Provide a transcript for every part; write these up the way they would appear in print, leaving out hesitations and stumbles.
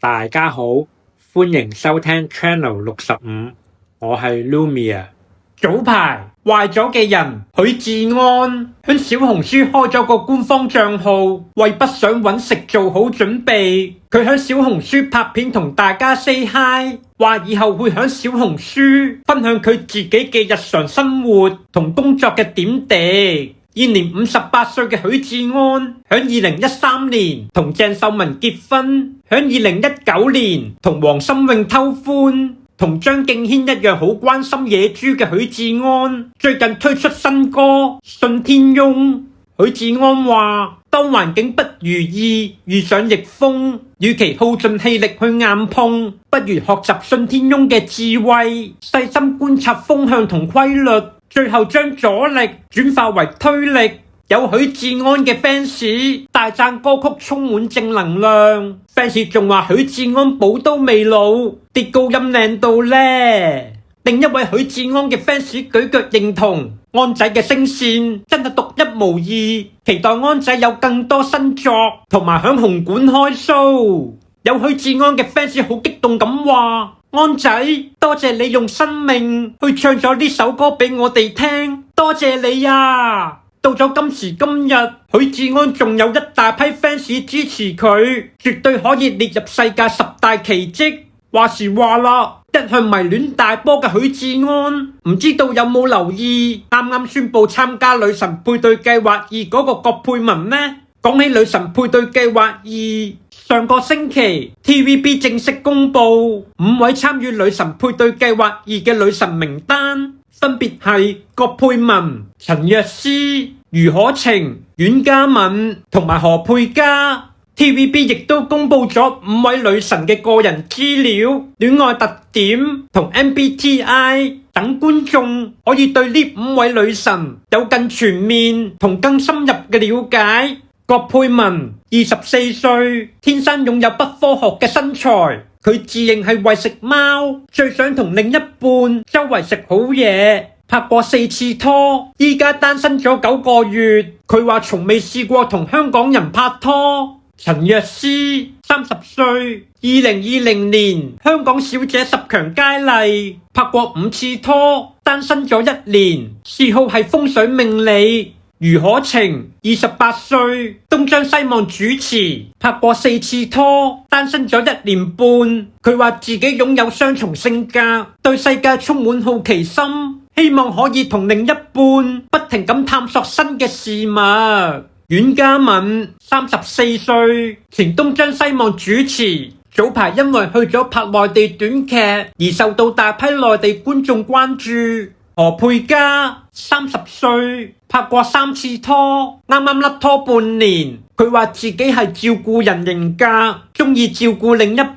大家好，歡迎收聽 Channel 65，我係 Lumia。早排壞咗嘅人許志安響小紅書開咗個官方賬號，為不想搵食做好準備。佢響小紅書拍片同大家 say hi， 話以後會響小紅書分享佢自己嘅日常生活同工作嘅點滴。現年58歲嘅許志安，響2013年同鄭秀文結婚，響2019年同黃心穎偷歡。同張敬軒一樣好關心野豬嘅許志安，最近推出新歌《信天翁》。許志安話：當環境不如意，遇上逆風，與其耗盡氣力去硬碰，不如學習信天翁嘅智慧，細心觀察風向同規律，最後將阻力轉化為推力。有許志安嘅 fans 大讚歌曲充滿正能量 ，fans 仲話許志安寶刀未老，跌高音靚到呢。另一位許志安嘅 fans 舉腳認同安仔嘅聲線真係獨一無二，期待安仔有更多新作同埋響紅館開 show。有許志安嘅 fans 好激動咁話：安仔，多謝你用生命去唱咗呢首歌俾我哋聽，多謝你啊！到咗今時今日，許志安仲有一大批 fans 支持佢，絕對可以列入世界10大奇蹟。話時話啦，一向迷戀大波嘅許志安，唔知道有冇留意啱啱宣布參加女神配對計劃2嗰個郭佩文呢？講起女神配對計劃2，上個星期 TVB 正式公布5位參與女神配對計劃2嘅女神名單。分別係郭佩文、陳若思、余可晴、阮嘉敏同埋何佩嘉。TVB 亦都公布咗5位女神嘅個人資料、戀愛特點同 MBTI 等，觀眾可以對呢5位女神有更全面同更深入嘅了解。郭佩文24歲，天生擁有不科學嘅身材。佢自認係為食貓，最想同另一半周圍食好嘢，拍過4次拖，依家單身咗9個月。佢話從未試過同香港人拍拖。陳若思30歲，2020年香港小姐10強佳麗，拍過5次拖，單身咗1年，嗜好係風水命理。余可晴28歲，東張西望主持，拍過4次拖，單身咗1年半。佢話自己擁有雙重性格，對世界充滿好奇心，希望可以同另一半不停咁探索新嘅事物。阮嘉敏34歲，前東張西望主持，早排因為去咗拍內地短劇而受到大批內地觀眾關注。何佩嘉30歲，拍過3次拖，啱啱甩拖半年。佢話自己係照顧人型格，中意照顧另一半，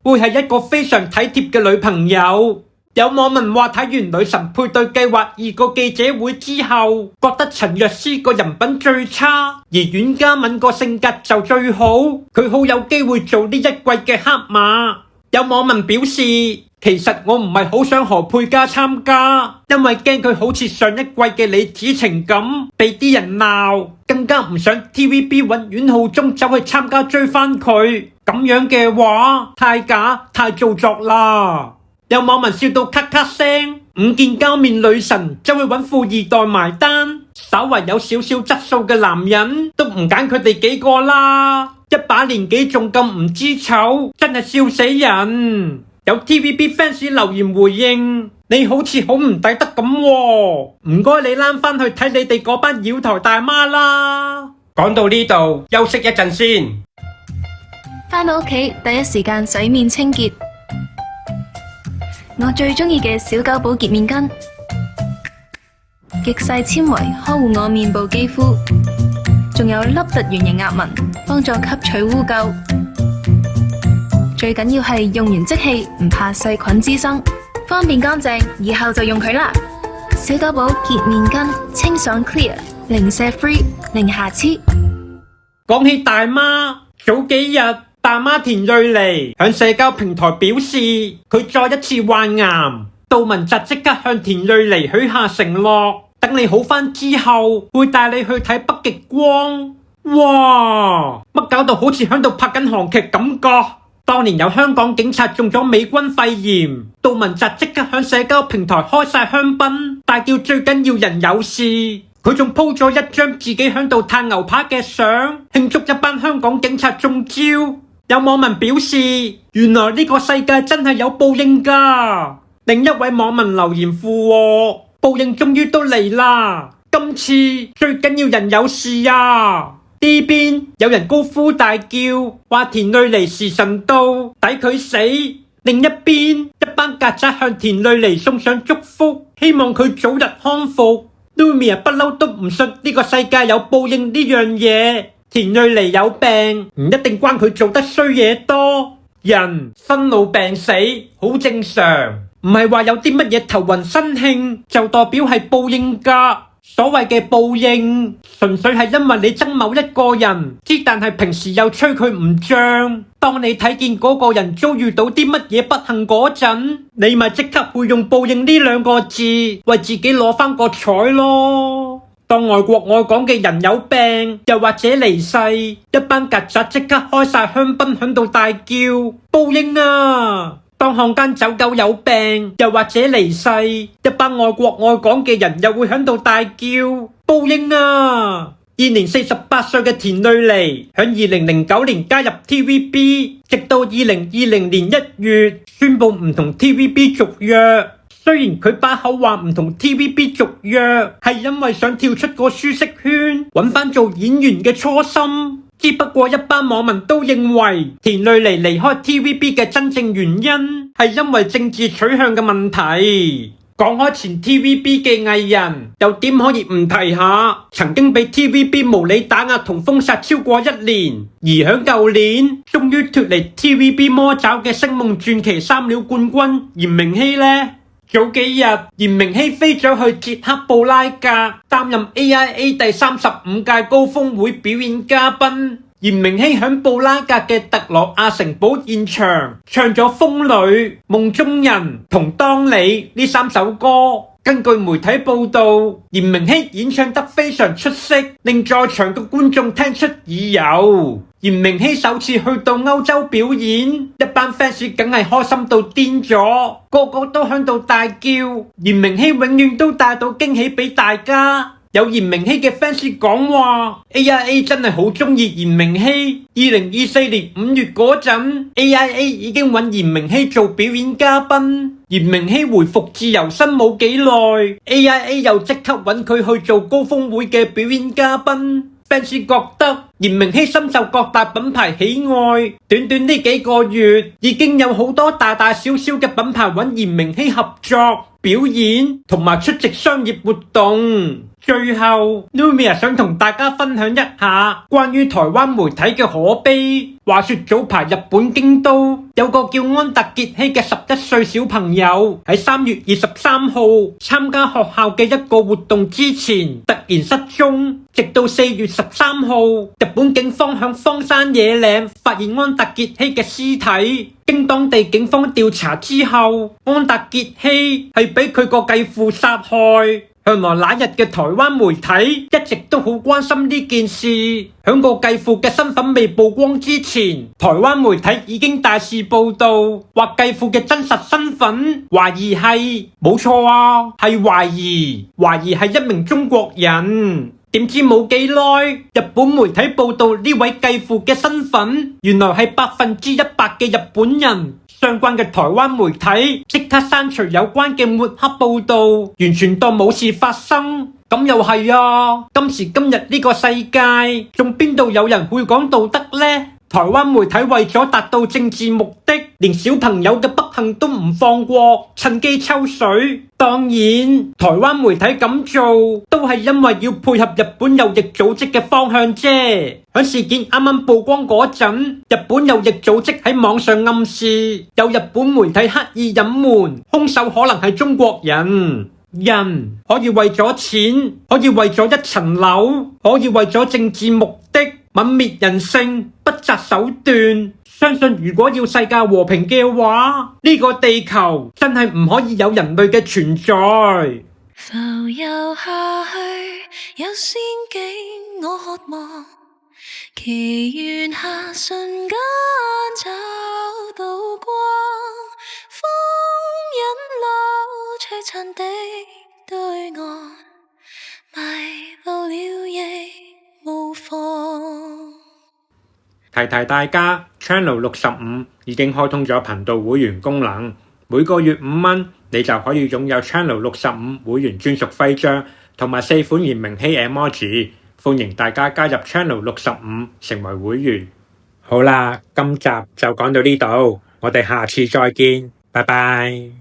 會係一個非常體貼嘅女朋友。有網民話睇完女神配對計劃2個記者會之後，覺得陳若思個人品最差，而阮嘉敏個性格就最好，佢好有機會做呢一季嘅黑馬。有網民表示，其實我唔係好想何佩嘉參加，因為驚佢好似上一季嘅李子晴咁被啲人鬧，更加唔想 TVB 揾阮浩中走去參加追翻佢，咁樣嘅話太假太做作啦。有網民笑到咔咔聲，5件膠面女神就會揾富二代埋單，稍為有少少質素嘅男人都唔揀佢哋幾個啦，一把年紀仲咁唔知醜，真係笑死人。有 TVB fans 留言回應：你好似好唔抵得咁喎，唔該你躝翻去睇你哋嗰班妖台大媽啦。講到呢度，休息一陣先。返到屋企第一時間洗面清潔，我最中意嘅小狗寶潔面巾，極細纖維呵護我面部肌膚，仲有凹凸圓形壓紋，幫助吸取污垢。最緊要係用完即棄，唔怕細菌滋生，方便乾淨，以後就用佢啦。小狗寶潔面巾，清爽 clear， 零舍 free， 零瑕疵。講起大媽，早幾日大媽田蕊妮響社交平台表示，佢再一次患癌，杜汶澤即刻向田蕊妮許下承諾，等你好返之後，會帶你去睇北極光。哇，乜搞到好似響度拍緊韓劇感覺？當年有香港警察中咗美軍肺炎，杜汶澤即刻響社交平台開晒香檳，大叫最緊要人有事。佢仲 po 咗一張自己響度嘆牛扒嘅相，慶祝一班香港警察中招。有網民表示，原來呢個世界真係有報應㗎。另一位網民留言附和，報應終於都嚟啦，今次最緊要人有事啊。呢邊有人高呼大叫，話田蕊妮時辰到，抵佢死。另一邊一班曱甴向田蕊妮送上祝福，希望佢早日康復。Lumia 不嬲都唔信呢個世界有報應呢樣嘢。田蕊妮有病唔一定關佢做得衰嘢多，人生老病死好正常，唔係話有啲乜嘢頭暈身慶就代表係報應㗎。所謂嘅報應純粹係因為你憎某一個人，但係平時又吹佢唔脹。當你睇見嗰個人遭遇到啲乜嘢不幸嗰陣，你咪即刻會用報應呢兩個字為自己攞翻個彩咯。當外國愛港嘅人有病又或者離世，一班曱甴即刻開晒香檳響度大叫報應啊！當漢奸走狗有病又或者離世，一班愛國愛港嘅人又會響度大叫報應啊！現年48歲嘅田蕊妮響2009年加入 TVB， 直到2020年1月宣布唔同 TVB 續約。雖然佢把口話唔同 TVB 續約係因為想跳出個舒適圈，揾翻做演員嘅初心。只不過一班網民都認為田蕊妮離開 TVB 嘅真正原因係因為政治取向嘅問題。講開前 TVB 嘅藝人，又點可以唔提下曾經被 TVB 無理打壓同封殺超過1年，而響舊年終於脫離 TVB 魔爪嘅星夢傳奇3料冠軍嚴明熙呢？早幾日嚴明熙飛咗去捷克布拉格擔任 AIA 第35屆高峰會表演嘉賓。嚴明熙響布拉格嘅特羅亞城堡現場唱咗《風女》、《夢中人》同《當你》呢3首歌。根據媒體報道，嚴明熙演唱得非常出色，令在場嘅觀眾聽出耳油。嚴明熙首次去到歐洲表演，一班 fans 梗係開心到癲咗，個個都響度大叫。嚴明熙永遠都帶到驚喜俾大家。有嚴明熙嘅 fans 講話 AIA 真係好鍾意嚴明熙。2024年5月嗰陣 AIA 已經揾嚴明熙做表演嘉賓，嚴明熙回復自由身冇幾耐 AIA 又即刻揾佢去做高峰會嘅表演嘉賓。fans 覺得嚴明熙深受各大品牌喜愛，短短呢幾個月已經有好多大大小小嘅品牌揾嚴明熙合作表演同埋出席商業活動。最後 Lumia 想同大家分享一下關於台灣媒體嘅可悲。話說早排日本京都有個叫安達傑希嘅11歲小朋友喺3月23號參加學校嘅一個活動之前突然失蹤，直到4月13號日本警方響荒山野嶺發現安達傑希嘅屍體。經當地警方調查之後，安達傑希係俾佢個繼父殺害。向來那日嘅台灣媒體一直都好關心呢件事，響個繼父嘅身份未曝光之前，台灣媒體已經大肆報道，話繼父嘅真實身份懷疑係冇錯啊，係懷疑係一名中國人。點知冇幾耐，日本媒體報道呢位繼父嘅身份原來係100%嘅日本人。相關嘅台灣媒體即刻刪除有關嘅抹黑報道，完全當冇事發生。咁又係啊，今時今日呢個世界仲邊度有人會講道德呢？台灣媒體為咗達到政治目的，連小朋友嘅不幸都唔放過，趁機抽水。當然，台灣媒體咁做都係因為要配合日本右翼組織嘅方向啫。喺事件啱啱曝光嗰陣，日本右翼組織喺網上暗示，有日本媒體刻意隱瞞，兇手可能係中國人。人可以為咗錢，可以為咗一層樓，可以為咗政治目的，泯滅人性，不擇手段。相信如果要世界和平嘅話，呢個地球真係唔可以有人類嘅存在。浮游下去，有仙境我渴望，奇緣下瞬間找到光，風引路璀璨的對岸，迷路了亦無妨。提提大家 Channel 65已經開通咗頻道會員功能，每個月5蚊，你就可以擁有 Channel 65會員專屬徽章同埋4款炎明熹 emoji，歡迎大家加入 Channel 65成為會員。好啦，今集就講到呢度，我哋下次再見，拜拜。